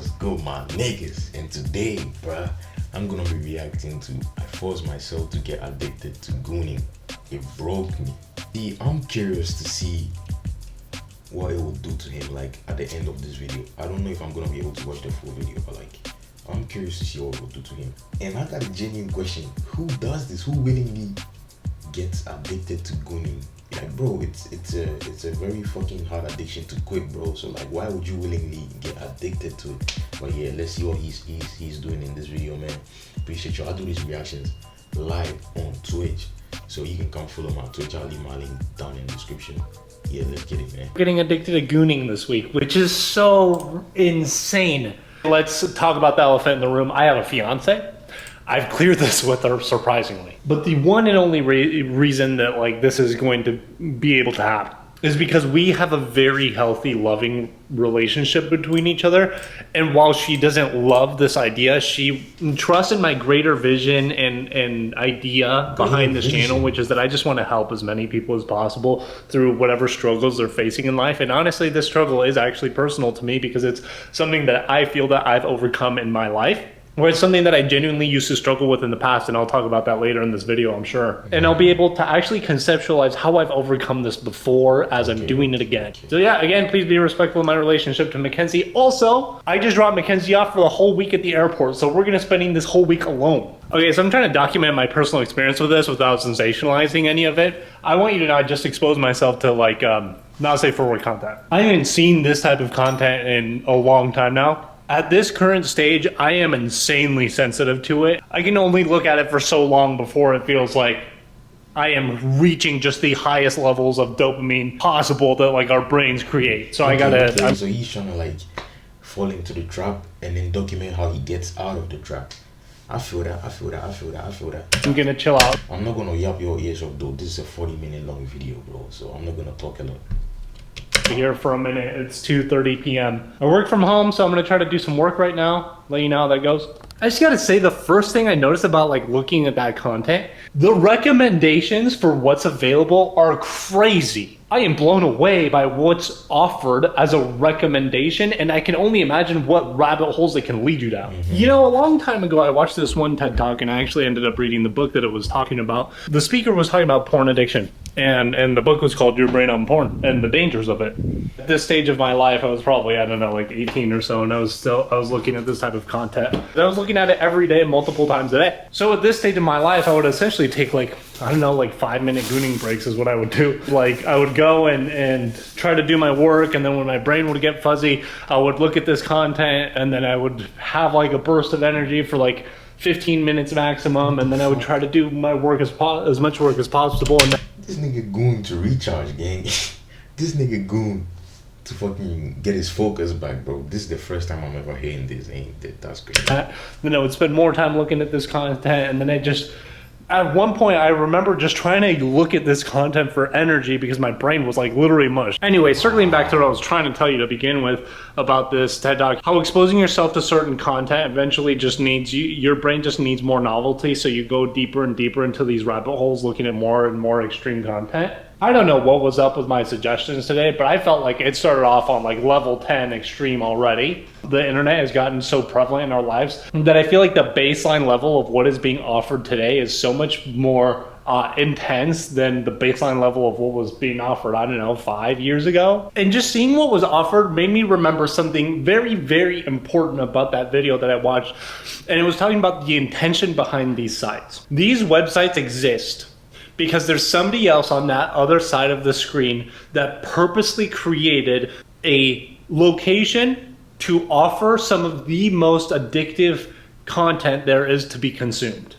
What's good, my niggas? And today, bruh, I'm gonna be reacting to I forced myself to get addicted to gooning. It broke me. See, I'm curious to see what it will do to him, like at the end of this video. I don't know if I'm gonna be able to watch the full video, but like I'm curious to see what it will do to him. And I got a genuine question: who does this? Who willingly gets addicted to gooning? Like, bro, it's a very fucking hard addiction to quit, bro. So like, why would you willingly get addicted to it? But yeah, let's see what he's doing in this video, man. Appreciate you. I do these reactions live on Twitch, so you can come follow my Twitch. I'll leave my link down in the description. Yeah, let's get it, man. Getting addicted to gooning this week, which is so insane. Let's talk about the elephant in the room. I have a fiance. I've cleared this with her, surprisingly. But the one and only reason that like this is going to be able to happen is because we have a very healthy, loving relationship between each other. And while she doesn't love this idea, she trusts in my greater vision and idea behind this channel, which is that I just want to help as many people as possible through whatever struggles they're facing in life. And honestly, this struggle is actually personal to me because it's something that I feel that I've overcome in my life. Or it's something that I genuinely used to struggle with in the past, and I'll talk about that later in this video, I'm sure. And I'll be able to actually conceptualize how I've overcome this before as I'm doing it again. So yeah, again, please be respectful of my relationship to Mackenzie. Also, I just dropped Mackenzie off for the whole week at the airport, so we're gonna spending this whole week alone. Okay, so I'm trying to document my personal experience with this without sensationalizing any of it. I want you to know I just exposed myself to like, not safe for work content. I haven't seen this type of content in a long time now. At this current stage, I am insanely sensitive to it. I can only look at it for so long before it feels like I am reaching just the highest levels of dopamine possible that like our brains create. So I gotta... So he's trying to like fall into the trap and then document how he gets out of the trap. I feel that. I'm gonna chill out. I'm not gonna yap your ears off though. This is a 40-minute long video, bro. So I'm not gonna talk a lot. Here for a minute. It's 2:30 p.m. I work from home, so I'm gonna try to do some work right now. Let you know how that goes. I just gotta say, the first thing I noticed about like looking at that content, the recommendations for what's available are crazy. I am blown away by what's offered as a recommendation, and I can only imagine what rabbit holes it can lead you down. You know, a long time ago, I watched this one TED Talk, and I actually ended up reading the book that it was talking about. The speaker was talking about porn addiction, and the book was called Your Brain on Porn and the Dangers of It. At this stage of my life, I was probably, I don't know, like 18 or so, and I was looking at this type of content. I was looking at it every day, multiple times a day. So at this stage of my life, I would essentially take like, I don't know, like 5-minute gooning breaks is what I would do. Like I would go and try to do my work, and then when my brain would get fuzzy, I would look at this content, and then I would have like a burst of energy for like 15 minutes maximum, and then I would try to do my work as much work as possible. And this nigga goon to recharge, gang. This nigga goon to fucking get his focus back, bro. This is the first time I'm ever hearing this. That's crazy. Then I would spend more time looking at this content, and then I just... At one point, I remember just trying to look at this content for energy because my brain was like literally mush. Anyway, circling back to what I was trying to tell you to begin with about this TED Talk, how exposing yourself to certain content eventually just needs, your brain just needs more novelty, so you go deeper and deeper into these rabbit holes looking at more and more extreme content. I don't know what was up with my suggestions today, but I felt like it started off on like level 10 extreme already. The internet has gotten so prevalent in our lives that I feel like the baseline level of what is being offered today is so much more intense than the baseline level of what was being offered, I don't know, 5 years ago. And just seeing what was offered made me remember something very, very important about that video that I watched. And it was talking about the intention behind these sites. These websites exist because there's somebody else on that other side of the screen that purposely created a location to offer some of the most addictive content there is to be consumed.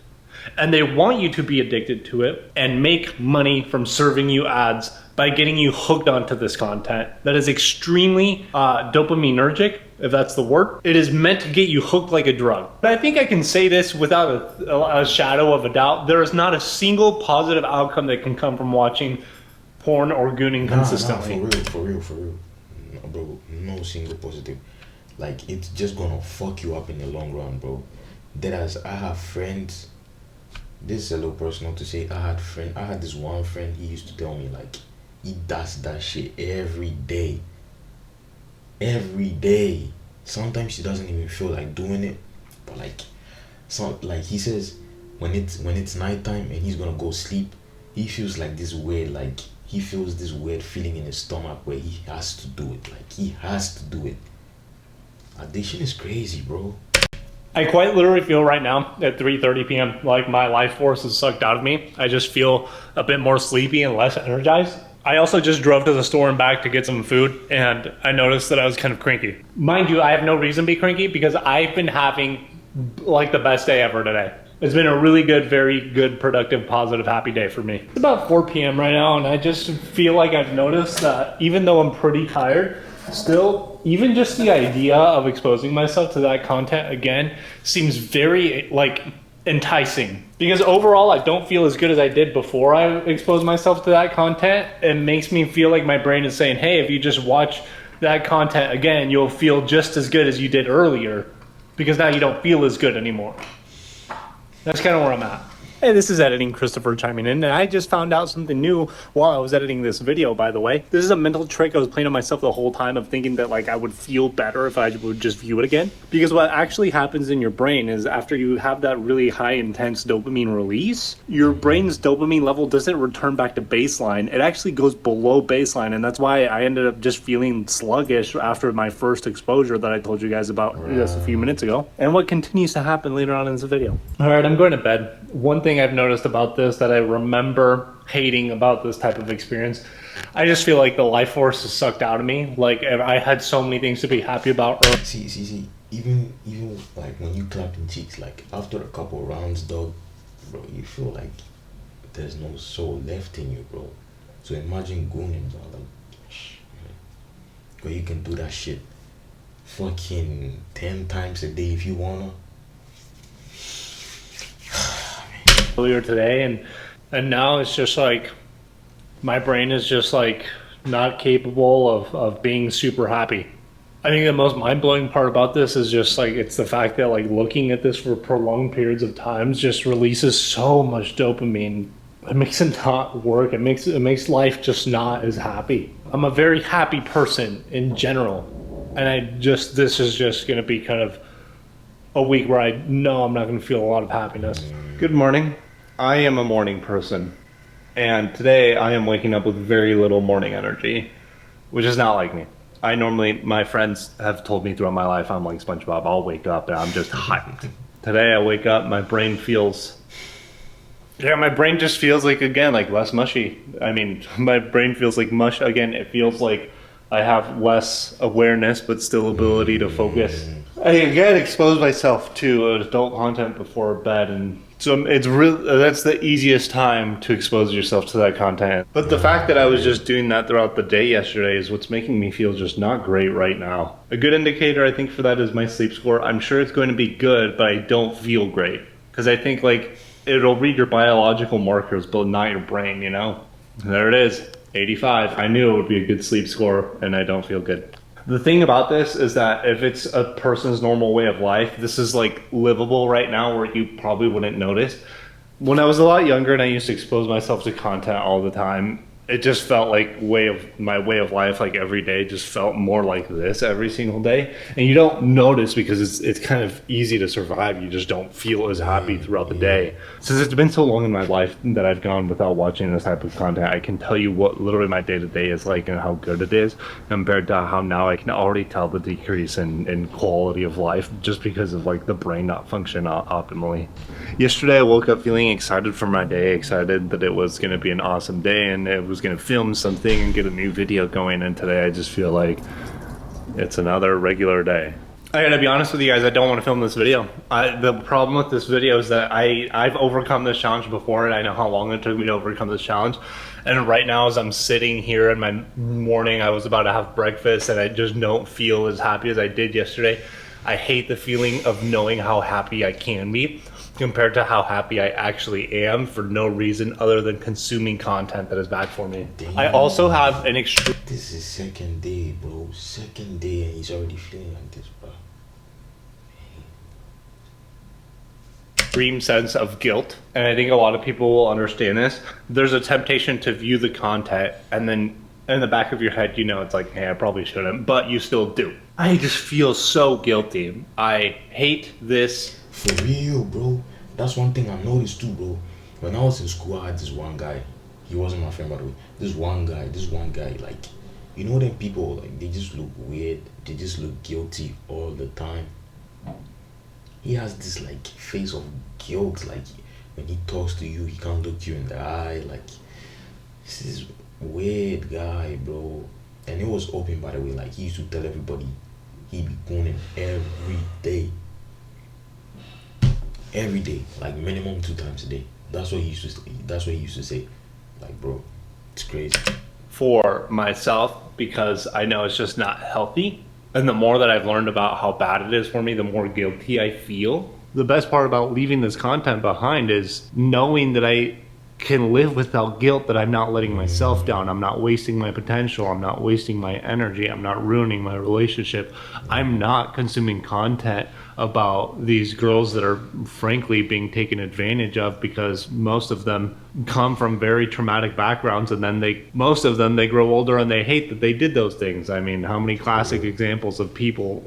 And they want you to be addicted to it and make money from serving you ads by getting you hooked onto this content that is extremely dopaminergic, if that's the word. It is meant to get you hooked like a drug. But I think I can say this without a shadow of a doubt. There is not a single positive outcome that can come from watching porn or gooning consistently. For real. No, bro, no single positive. Like, it's just gonna fuck you up in the long run, bro. I have friends. This is a little personal to say. I had this one friend. He used to tell me like he does that shit every day. sometimes he doesn't even feel like doing it, but like, so like he says, when it's nighttime and he's gonna go sleep, he feels like this weird, like he feels this weird feeling in his stomach where he has to do it, like he has to do it. Addiction is crazy, bro. I quite literally feel right now at 3:30 p.m. like my life force is sucked out of me. I just feel a bit more sleepy and less energized. I also just drove to the store and back to get some food, and I noticed that I was kind of cranky. Mind you, I have no reason to be cranky because I've been having like the best day ever today. It's been a really good, very good, productive, positive, happy day for me. It's about 4 p.m. right now, and I just feel like I've noticed that even though I'm pretty tired, still, even just the idea of exposing myself to that content again seems very like enticing, because overall I don't feel as good as I did before I exposed myself to that content. It makes me feel like my brain is saying, hey, if you just watch that content again, you'll feel just as good as you did earlier, because now you don't feel as good anymore. That's kind of where I'm at. Hey, this is Editing Christopher chiming in, and I just found out something new while I was editing this video, by the way. This is a mental trick I was playing on myself the whole time, of thinking that like I would feel better if I would just view it again. Because what actually happens in your brain is after you have that really high intense dopamine release, your brain's dopamine level doesn't return back to baseline. It actually goes below baseline, and that's why I ended up just feeling sluggish after my first exposure that I told you guys about just a few minutes ago. And what continues to happen later on in this video. All right, I'm going to bed. One thing I've noticed about this that I remember hating about this type of experience, I just feel like the life force is sucked out of me. Like I had so many things to be happy about. See, even like when you clap in cheeks, like after a couple rounds, dog, bro, you feel like there's no soul left in you, bro. So imagine gooning, bro, like, where you can do that shit fucking 10 times a day if you wanna. Earlier today, and now it's just like my brain is just like not capable of being super happy. I think the most mind-blowing part about this is just like it's the fact that like looking at this for prolonged periods of times just releases so much dopamine. It makes it not work. It makes life just not as happy. I'm a very happy person in general, and this is just gonna be kind of a week where I know I'm not gonna feel a lot of happiness. Good morning. I am a morning person, and today I am waking up with very little morning energy, which is not like me. My friends have told me throughout my life I'm like SpongeBob. I'll wake up and I'm just hyped. Today I wake up, my brain just feels like, again, like less mushy. I mean, my brain feels like mush again. It feels like I have less awareness, but still ability to focus. I again exposed myself to adult content before bed, and so it's really, that's the easiest time to expose yourself to that content. But the fact that I was just doing that throughout the day yesterday is what's making me feel just not great right now. A good indicator I think for that is my sleep score. I'm sure it's going to be good, but I don't feel great, because I think like it'll read your biological markers, but not your brain, you know? And there it is, 85. I knew it would be a good sleep score, and I don't feel good. The thing about this is that if it's a person's normal way of life, this is like livable right now where you probably wouldn't notice. When I was a lot younger and I used to expose myself to content all the time, it just felt like my way of life, like every day just felt more like this every single day. And you don't notice because it's kind of easy to survive. You just don't feel as happy throughout the day. Since it's been so long in my life that I've gone without watching this type of content, I can tell you what literally my day-to-day is like and how good it is compared to how now I can already tell the decrease in quality of life just because of like the brain not functioning optimally. Yesterday I woke up feeling excited for my day, excited that it was going to be an awesome day and it was going to film something and get a new video going, and today I just feel like it's another regular day. I gotta be honest with you guys, I don't want to film this video. The problem with this video is that I've overcome this challenge before, and I know how long it took me to overcome this challenge. And right now as I'm sitting here in my morning, I was about to have breakfast and I just don't feel as happy as I did yesterday. I hate the feeling of knowing how happy I can be compared to how happy I actually am for no reason other than consuming content that is bad for me. Damn. I also have an extreme... This is second day, bro. Second day and he's already feeling like this, bro. Extreme sense of guilt, and I think a lot of people will understand this. There's a temptation to view the content and then in the back of your head, you know, it's like, hey, I probably shouldn't, but you still do. I just feel so guilty. I hate this. For real, bro. That's one thing I noticed too, bro. When I was in school, I had this one guy. He wasn't my friend, by the way. This one guy, like, you know them people, like, they just look weird. They just look guilty all the time. He has this, like, face of guilt. Like, when he talks to you, he can't look you in the eye. Like, this is weird guy, bro. And it was open, by the way. Like, he used to tell everybody he be gooning every day, like minimum 2 times a day. That's what he used to say. Like, bro, it's crazy. For myself, because I know it's just not healthy, and the more that I've learned about how bad it is for me, the more guilty I feel. The best part about leaving this content behind is knowing that I can live without guilt, that I'm not letting myself down. I'm not wasting my potential. I'm not wasting my energy. I'm not ruining my relationship. I'm not consuming content about these girls that are frankly being taken advantage of, because most of them come from very traumatic backgrounds, and then most of them grow older and they hate that they did those things. I mean, how many classic examples of people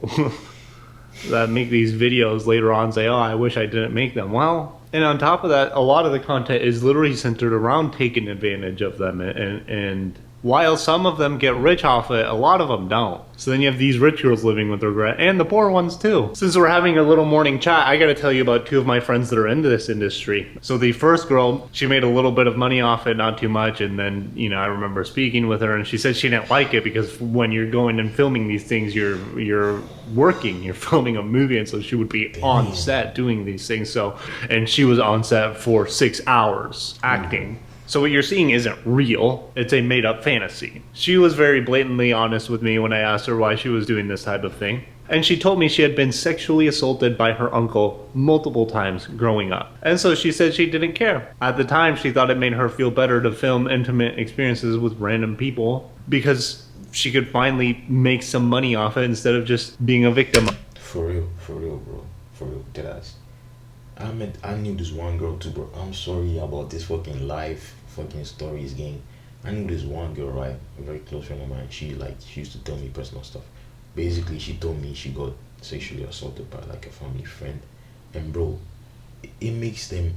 that make these videos later on say, oh, I wish I didn't make them. Well, and on top of that, a lot of the content is literally centered around taking advantage of them. And while some of them get rich off it, a lot of them don't. So then you have these rich girls living with regret, and the poor ones too. Since we're having a little morning chat, I gotta tell you about 2 of my friends that are into this industry. So the first girl, she made a little bit of money off it, not too much, and then, you know, I remember speaking with her, and she said she didn't like it because when you're going and filming these things, you're working, you're filming a movie, and so she would be on set doing these things. So, and she was on set for 6 hours acting. So what you're seeing isn't real, it's a made-up fantasy. She was very blatantly honest with me when I asked her why she was doing this type of thing. And she told me she had been sexually assaulted by her uncle multiple times growing up. And so she said she didn't care. At the time, she thought it made her feel better to film intimate experiences with random people because she could finally make some money off it instead of just being a victim. For real, bro. For real, deadass. I knew this one girl too, bro. I'm sorry about this fucking life fucking stories game. I knew this one girl, right? A very close friend of mine. She used to tell me personal stuff. Basically, she told me she got sexually assaulted by like a family friend. And bro, it makes them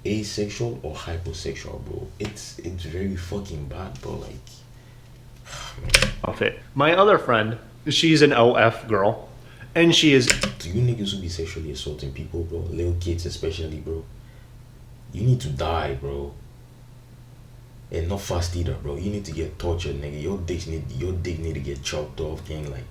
asexual or hyposexual, bro. It's very fucking bad, bro. Like, off it. My other friend, she's an OF girl. And she is. Do you niggas who be sexually assaulting people, bro? Little kids especially, bro. You need to die, bro. And not fast either, bro. You need to get tortured, nigga. Your dick need to get chopped off, gang. Like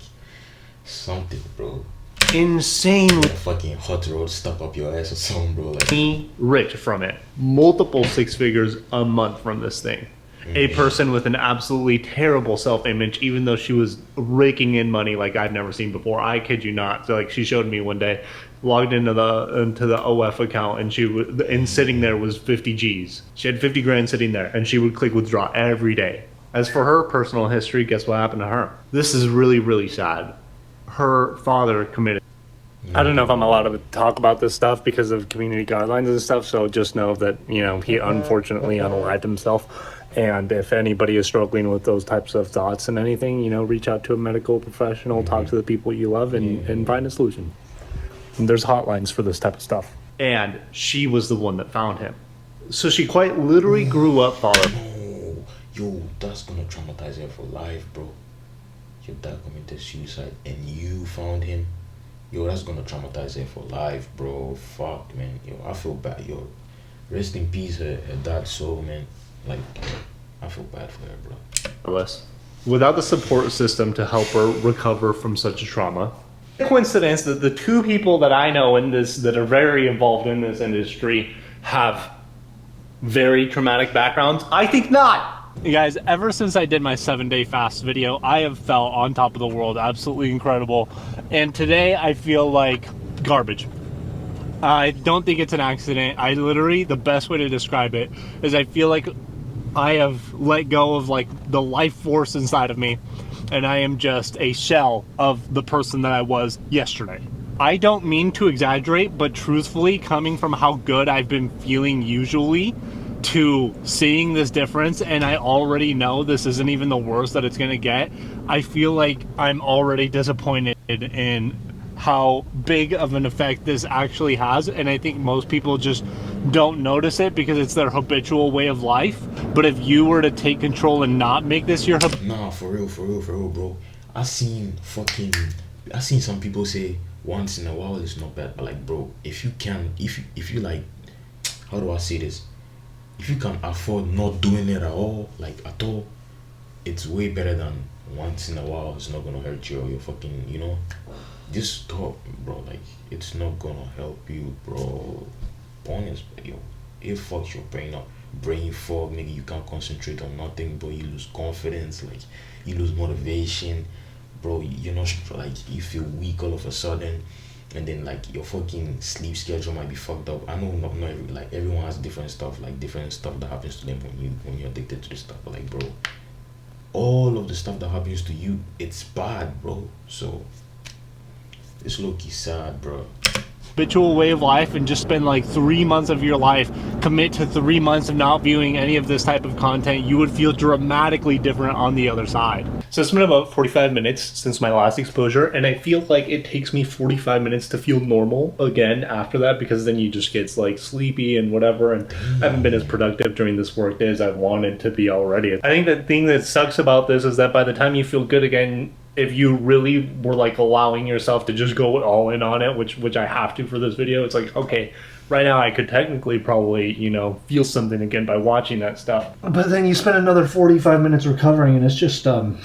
something, bro. Insane. Fucking hot rod stuck up your ass or something, bro. Like rich from it. Multiple 6 figures a month from this thing. A person with an absolutely terrible self-image, even though she was raking in money like I've never seen before. I kid you not. So like, she showed me one day, logged into the OF account, and sitting there was 50 G's. She had 50 grand sitting there, and she would click withdraw every day. As for her personal history, guess what happened to her? This is really, really sad. Her father committed. I don't know if I'm allowed to talk about this stuff because of community guidelines and stuff, so just know that, you know, he unfortunately unalived himself. And if anybody is struggling with those types of thoughts and anything, you know, reach out to a medical professional, talk to the people you love, and find a solution. And there's hotlines for this type of stuff. And she was the one that found him. So she quite literally grew up following. Yo, that's gonna traumatize her for life, bro. Your dad committed suicide and you found him. Yo, that's gonna traumatize her for life, bro. Fuck, man. Yo, I feel bad. Yo, rest in peace, her dad's soul, man. Like, I feel bad for her, bro. Without the support system to help her recover from such a trauma. Coincidence that the 2 people that I know in this that are very involved in this industry have very traumatic backgrounds? I think not. You guys, ever since I did my 7-day fast video, I have felt on top of the world, absolutely incredible. And today I feel like garbage. I don't think it's an accident. I literally, the best way to describe it is I feel like I have let go of like the life force inside of me, and I am just a shell of the person that I was yesterday. I don't mean to exaggerate, but truthfully, coming from how good I've been feeling usually, to seeing this difference, and I already know this isn't even the worst that it's gonna get. I feel like I'm already disappointed in how big of an effect this actually has, and I think most people just don't notice it because it's their habitual way of life. But if you were to take control and not make this your Nah, for real, bro. I seen some people say once in a while it's not bad, but like, bro, if you like, how do I say this? If you can afford not doing it at all, like at all, it's way better than once in a while. It's not gonna hurt you or your fucking, you know. Just stop, bro. Like, it's not gonna help you, bro. Honest, yo, it fucks your brain up. Brain fog, nigga. You can't concentrate on nothing, bro. You lose confidence, like you lose motivation, bro. You're not like, you feel weak all of a sudden, and then like your fucking sleep schedule might be fucked up. I know not like everyone has different stuff, like different stuff that happens to them when you're addicted to this stuff. But like, bro, all of the stuff that happens to you, it's bad, bro. So it's low-key sad, bro. habitual way of life and just spend like 3 months of your life, commit to 3 months of not viewing any of this type of content, you would feel dramatically different on the other side. So it's been about 45 minutes since my last exposure, and I feel like it takes me 45 minutes to feel normal again after that, because then you just get like sleepy and whatever, and I haven't been as productive during this work day as I wanted to be already. I think the thing that sucks about this is that by the time you feel good again, if you really were like allowing yourself to just go all in on it, which I have to for this video, it's like, okay, right now I could technically probably, you know, feel something again by watching that stuff. But then you spend another 45 minutes recovering, and it's just a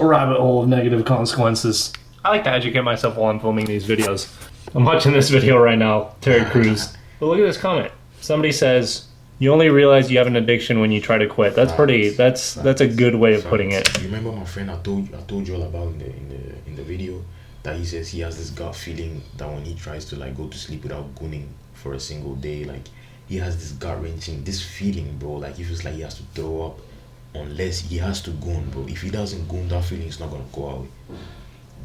rabbit hole of negative consequences. I like to educate myself while I'm filming these videos. I'm watching this video right now, Terry Crews. But look at this comment. Somebody says, you only realize you have an addiction when you try to quit. That's pretty. That's a good way of putting it. You remember my friend I told you all about in the video, that he says he has this gut feeling that when he tries to like go to sleep without gooning for a single day, like he has this gut wrenching, this feeling, bro. Like he feels like he has to throw up unless he has to goon, bro. If he doesn't goon, that feeling is not gonna go away.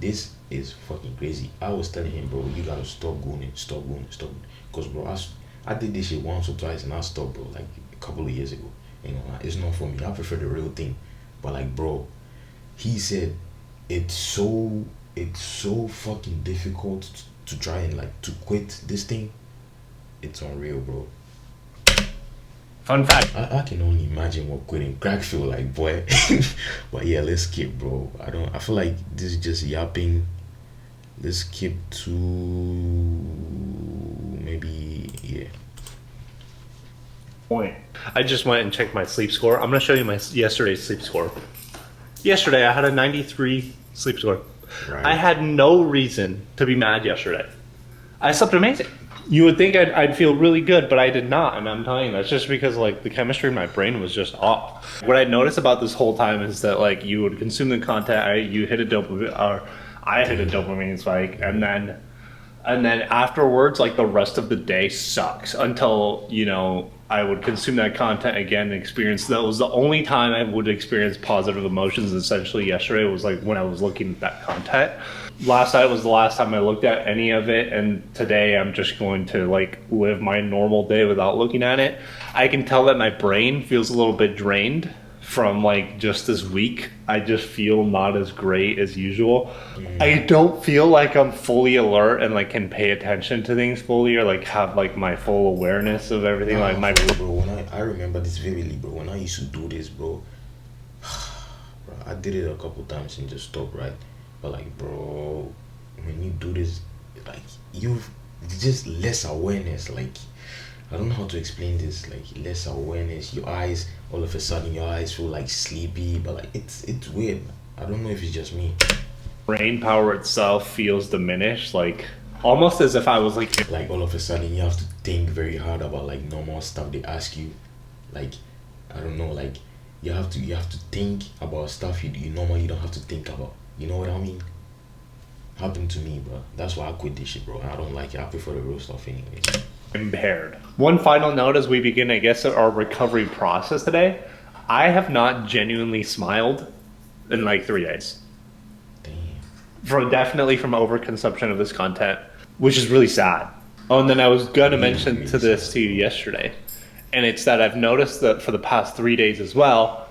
This is fucking crazy. I was telling him, bro, you gotta stop gooning, stop. Cause bro, I did this shit once or twice and I stopped, bro, like a couple of years ago. You know, it's not for me. I prefer the real thing. But like, bro, he said it's so fucking difficult to try and like to quit this thing. It's unreal, bro. Fun fact. I can only imagine what quitting crack feel like, boy. But yeah, let's skip, bro. I feel like this is just yapping. Let's skip to maybe, yeah. Point. I just went and checked my sleep score. I'm gonna show you my yesterday's sleep score. Yesterday I had a 93 sleep score. Right. I had no reason to be mad yesterday. I slept amazing. You would think I'd feel really good, but I did not, and I'm telling you, that's just because like the chemistry in my brain was just off. What I noticed about this whole time is that like you would consume the content, you hit a dopamine, or I hit a dopamine spike, and then afterwards, like the rest of the day sucks until, you know, I would consume that content again and experience. That was the only time I would experience positive emotions. Essentially, yesterday was like when I was looking at that content. Last night was the last time I looked at any of it, and today I'm just going to like live my normal day without looking at it. I can tell that my brain feels a little bit drained from like just this week. I just feel not as great as usual. I don't feel like I'm fully alert and like can pay attention to things fully, or like have like my full awareness of everything. Like my bro, when I remember this vividly, bro. When I used to do this, bro, I did it a couple times and just stopped, right? But like, bro, when you do this, like you've just less awareness. Like, I don't know how to explain this. Like, less awareness. Your eyes, all of a sudden, your eyes feel like sleepy. But like, it's weird. I don't know if it's just me. Brain power itself feels diminished. Like, almost as if I was like all of a sudden, you have to think very hard about like normal stuff they ask you. Like, I don't know. Like, you have to think about stuff you normally don't have to think about. You know what I mean? Happened to me, bro. That's why I quit this shit, bro. I don't like it. I prefer the real stuff anyways. Impaired. One final note as we begin, I guess, our recovery process today. I have not genuinely smiled in like 3 days. Damn. Definitely from overconsumption of this content, which is really sad. Oh, and then I was gonna mention this to you yesterday. And it's that I've noticed that for the past 3 days as well,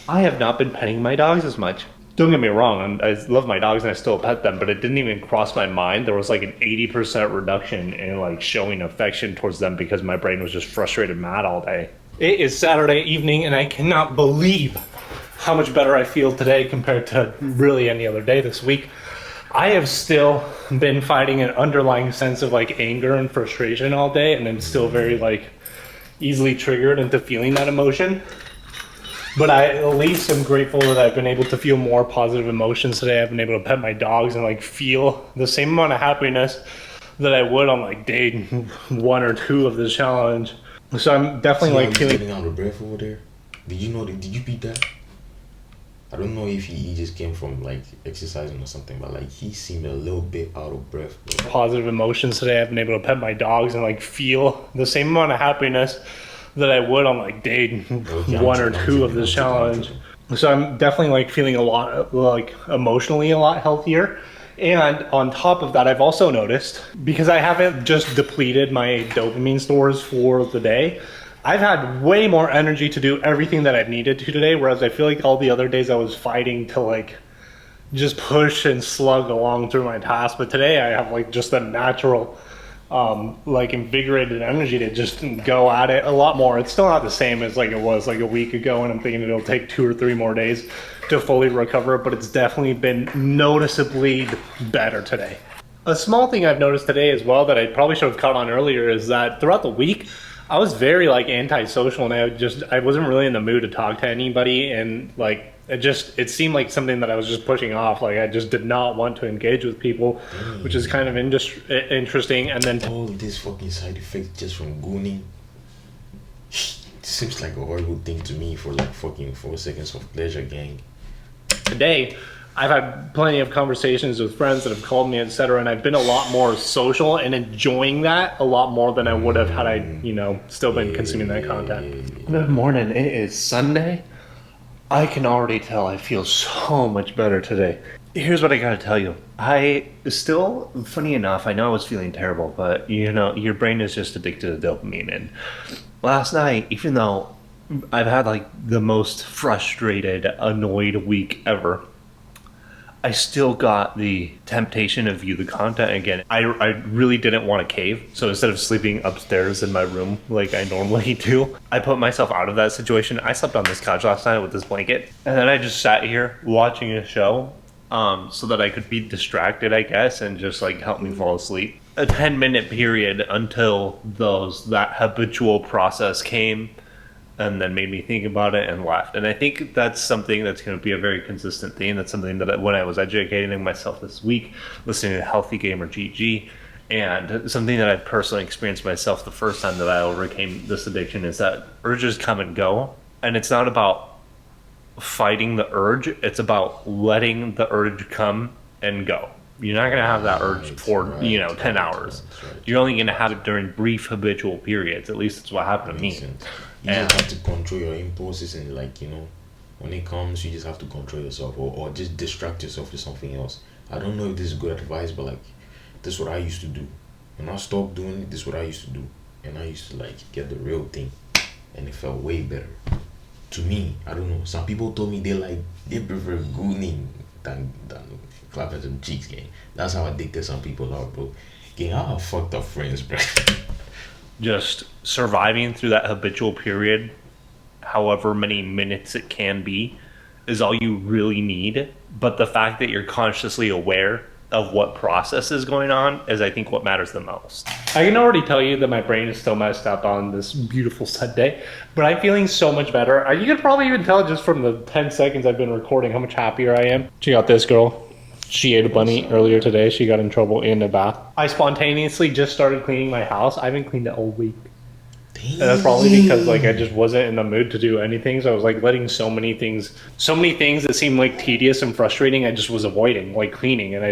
I have not been petting my dogs as much. Don't get me wrong, I love my dogs and I still pet them, but it didn't even cross my mind. There was like an 80% reduction in like showing affection towards them because my brain was just frustrated mad all day. It is Saturday evening and I cannot believe how much better I feel today compared to really any other day this week. I have still been fighting an underlying sense of like anger and frustration all day, and I'm still very like easily triggered into feeling that emotion. But I at least am grateful that I've been able to feel more positive emotions today. I've been able to pet my dogs and like feel the same amount of happiness that I would on like day 1 or 2 of this challenge. So I'm definitely like feeling getting out of breath over there. Did you know that? Did you beat that? I don't know if he just came from like exercising or something, but like he seemed a little bit out of breath. Positive emotions today. I've been able to pet my dogs and like feel the same amount of happiness that I would on like day 1 or 2 of this challenge. So I'm definitely like feeling a lot like emotionally a lot healthier. And on top of that, I've also noticed, because I haven't just depleted my dopamine stores for the day, I've had way more energy to do everything that I've needed to today, whereas I feel like all the other days I was fighting to like just push and slug along through my tasks. But today I have like just a natural like invigorated energy to just go at it a lot more. It's still not the same as like it was like a week ago, and I'm thinking it'll take 2 or 3 more days to fully recover, but it's definitely been noticeably better today. A small thing I've noticed today as well that I probably should have caught on earlier is that throughout the week I was very like antisocial, and I wasn't really in the mood to talk to anybody, and like it seemed like something that I was just pushing off. Like I just did not want to engage with people, which is kind of interesting. And then all this fucking side effects just from gooning. Seems like a horrible thing to me for like fucking 4 seconds of pleasure, gang. Today I've had plenty of conversations with friends that have called me, etc., and I've been a lot more social and enjoying that a lot more than I would have had I, you know, still been consuming that content. Good morning. It is Sunday. I can already tell I feel so much better today. Here's what I gotta tell you. I still, funny enough, I know I was feeling terrible, but you know, your brain is just addicted to dopamine. And last night, even though I've had like the most frustrated, annoyed week ever, I still got the temptation to view the content again. I really didn't want to cave, so instead of sleeping upstairs in my room like I normally do, I put myself out of that situation. I slept on this couch last night with this blanket, and then I just sat here watching a show so that I could be distracted, I guess, and just like help me fall asleep. A 10-minute period until that habitual process came and then made me think about it and left. And I think that's something that's going to be a very consistent theme. That's something that when I was educating myself this week, listening to Healthy Gamer GG, and something that I've personally experienced myself the first time that I overcame this addiction, is that urges come and go. And it's not about fighting the urge, it's about letting the urge come and go. You're not going to have that urge for 10 hours. You're only going to have it during brief habitual periods. At least that's what happened to me. You just have to control your impulses, and like, you know, when it comes, you just have to control yourself, or just distract yourself with something else. I don't know if this is good advice, but like, this is what I used to do. When I stopped doing it, this is what I used to do. And I used to like get the real thing, and it felt way better. To me, I don't know. Some people told me they prefer gooning than clapping some cheeks, gang. That's how addicted some people are, bro. Gang, I have fucked up friends, bro. Just surviving through that habitual period, however many minutes it can be, is all you really need. But the fact that you're consciously aware of what process is going on is, I think, what matters the most. I can already tell you that my brain is still messed up on this beautiful Sunday, but I'm feeling so much better. You can probably even tell just from the 10 seconds I've been recording how much happier I am. Check out this girl. She ate a bunny earlier today. She got in trouble in the bath. I spontaneously just started cleaning my house. I haven't cleaned it all week. And that's probably because like I just wasn't in the mood to do anything. So I was like letting so many things that seemed like tedious and frustrating, I just was avoiding, like cleaning, and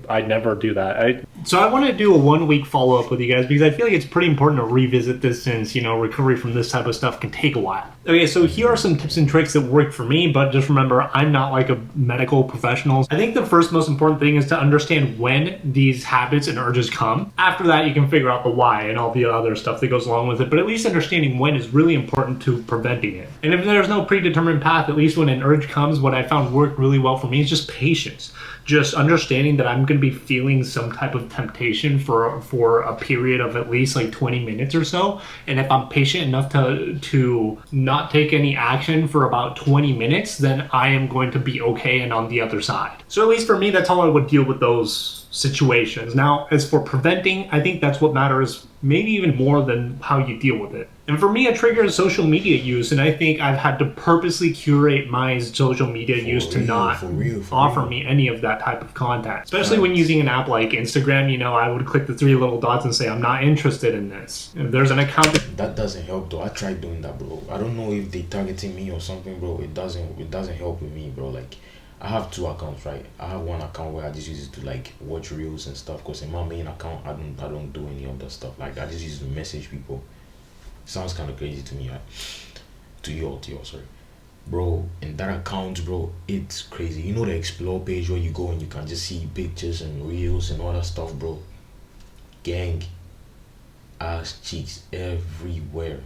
I'd never do that. So I want to do a 1 week follow-up with you guys because I feel like it's pretty important to revisit this since, you know, recovery from this type of stuff can take a while. Okay, so here are some tips and tricks that work for me, but just remember, I'm not like a medical professional. I think the first most important thing is to understand when these habits and urges come. After that, you can figure out the why and all the other stuff that goes along with it, but at least understanding when is really important to preventing it. And if there's no predetermined path, at least when an urge comes, what I found worked really well for me is just patience. Just understanding that I'm going to be feeling some type of temptation for a period of at least like 20 minutes or so. And if I'm patient enough to not take any action for about 20 minutes, then I am going to be okay and on the other side. So at least for me, that's how I would deal with those situations. Now, as for preventing, I think that's what matters maybe even more than how you deal with it. And for me, a trigger is social media use, and I think I've had to purposely curate my social media use to not offer me any of that type of content. Especially when using an app like Instagram, you know, I would click the 3 little dots and say, I'm not interested in this. If there's an account that doesn't help though. I tried doing that, bro. I don't know if they targeting me or something, bro. It doesn't help with me, bro. Like, I have 2 accounts, right? I have one account where I just use it to like watch reels and stuff. Cause in my main account, I don't do any of that stuff. Like, I just use it to message people. Sounds kind of crazy to me, right? To you, sorry, bro. In that account, bro, it's crazy. You know the explore page where you go and you can just see pictures and reels and all that stuff, bro. Gang, ass cheeks everywhere.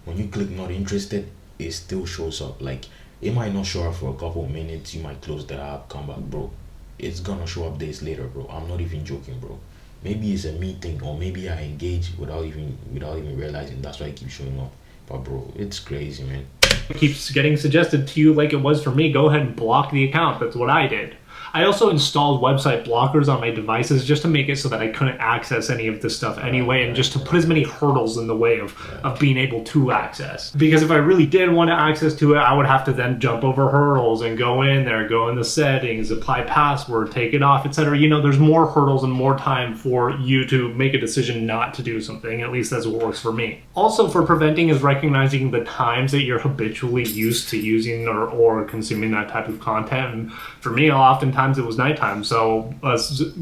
When you click not interested, it still shows up. Like, it might not show up for a couple of minutes. You might close the app, come back, bro. It's gonna show up days later, bro. I'm not even joking, bro. Maybe it's a me thing, or maybe I engage without even realizing. That's why it keeps showing up. But bro, it's crazy, man. It keeps getting suggested to you like it was for me. Go ahead and block the account. That's what I did. I also installed website blockers on my devices just to make it so that I couldn't access any of this stuff anyway, and just to put as many hurdles in the way of being able to access. Because if I really did want to access to it, I would have to then jump over hurdles and go in there, go in the settings, apply password, take it off, etc. You know, there's more hurdles and more time for you to make a decision not to do something. At least that's what works for me. Also, for preventing is recognizing the times that you're habitually used to using or consuming that type of content. And for me, oftentimes it was nighttime, so a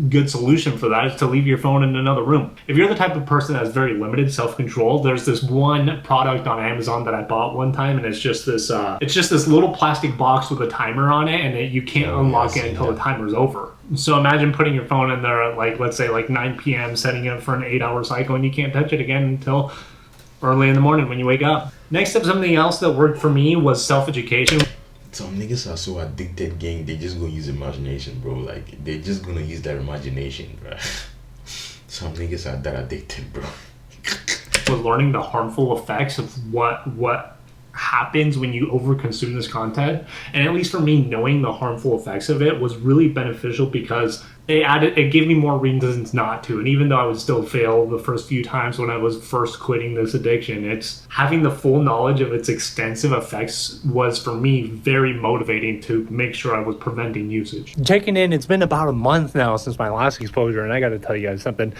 good solution for that is to leave your phone in another room. If you're the type of person that has very limited self-control, there's this one product on Amazon that I bought one time, and it's just this little plastic box with a timer on it, and you can't unlock it until the timer's over. So imagine putting your phone in there at, like, let's say like 9 p.m., setting it for an 8-hour cycle, and you can't touch it again until early in the morning when you wake up. Next up, something else that worked for me was self-education. Some niggas are so addicted, gang, they just gonna use imagination, bro. Like, they're just gonna use their imagination, bro. Some niggas are that addicted, bro. Was learning the harmful effects of what happens when you overconsume this content. And at least for me, knowing the harmful effects of it was really beneficial because it gave me more reasons not to. And even though I would still fail the first few times when I was first quitting this addiction, it's having the full knowledge of its extensive effects was for me very motivating to make sure I was preventing usage. Checking in, it's been about a month now since my last exposure, and I gotta tell you guys something.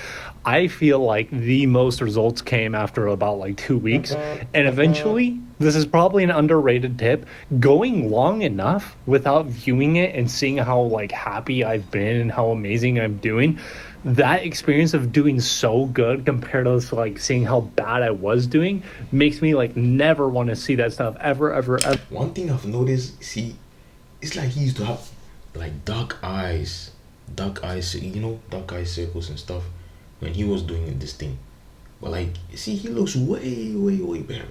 I feel like the most results came after about like 2 weeks, and eventually, this is probably an underrated tip, going long enough without viewing it and seeing how like happy I've been and how amazing I'm doing, that experience of doing so good compared to like seeing how bad I was doing makes me like never want to see that stuff ever. One thing I've noticed, see, it's like he used to have like dark eyes, you know, dark eye circles and stuff when he was doing this thing. But like, see, he looks way better.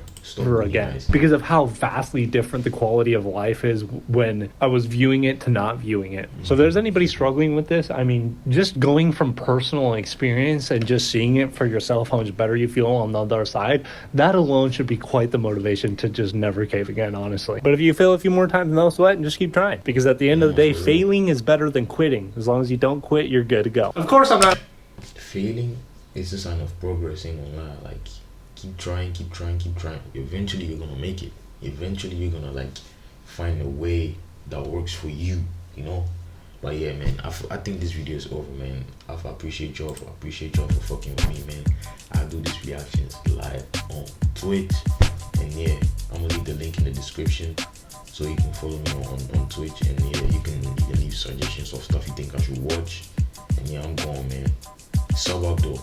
Again, because of how vastly different the quality of life is when I was viewing it to not viewing it. So if there's anybody struggling with this, I mean, just going from personal experience and just seeing it for yourself, how much better you feel on the other side, that alone should be quite the motivation to just never cave again, honestly. But if you fail a few more times, no sweat, and just keep trying. Because at the end of the day, failing is better than quitting. As long as you don't quit, you're good to go. Of course, I'm not... Failing is a sign of progress, ain't gonna lie. Like, keep trying. Eventually you're gonna make it. Eventually you're gonna like find a way that works for you, you know. But yeah, man, I think this video is over, man. I appreciate y'all for fucking with me, man. I do these reactions live on Twitch, and yeah, I'm gonna leave the link in the description so you can follow me on Twitch, and yeah, you can leave suggestions of stuff you think I should watch. And yeah, I'm gone, man. Sub up though.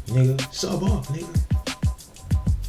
Nigga, sub up, nigga.